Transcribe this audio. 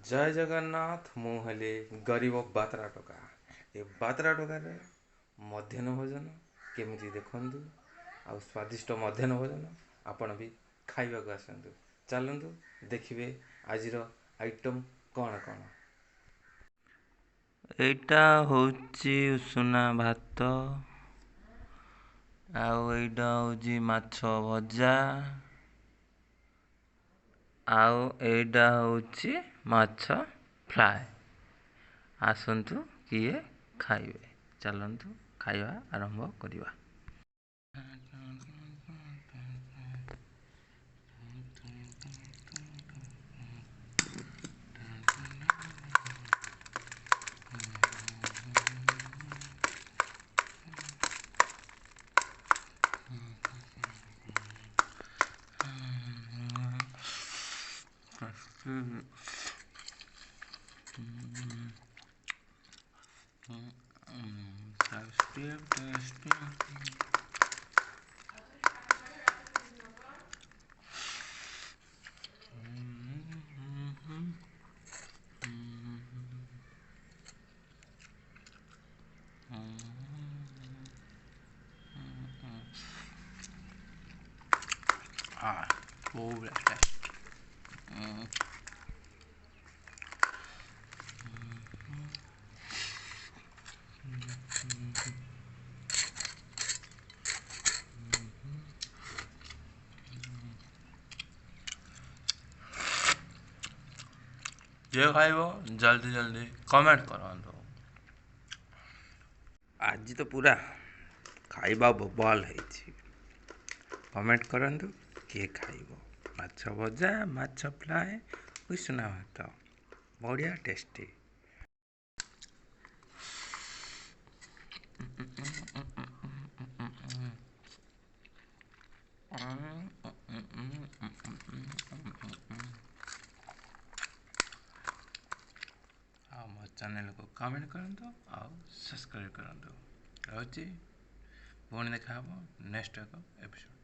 जय जगन्नाथ मु हेले गरीब बातरा टोका ए बातरा टोकार मध्याह्न भोजन केमिति देखंतु आ स्वादिष्ट मध्याह्न भोजन आपण भी खाइबा को आसंतु चलंतु देखिबे आजिर आइटम कौन कौन। एटा होची उषुना भात आउ एटा होची माछ भजा आउ एटा होची माछ फ्राए। आसंतु किए खाइबे चलंतु खाइबा आरंभ करिबा। खूब टेस्ट। जे खाइबो जल्दी जल्दी कमेंट करंतु। आज तो पूरा खाइबा बवाल है। कमेंट करंतु किए खाइबो माछ भजा माछ फ्राए उषुना भात बढ़िया टेस्टी। मो चैनल को कमेंट करंतु और सब्सक्राइब करंतु। रहुची पुणी देखा नेक्स्ट एक एपिसोड।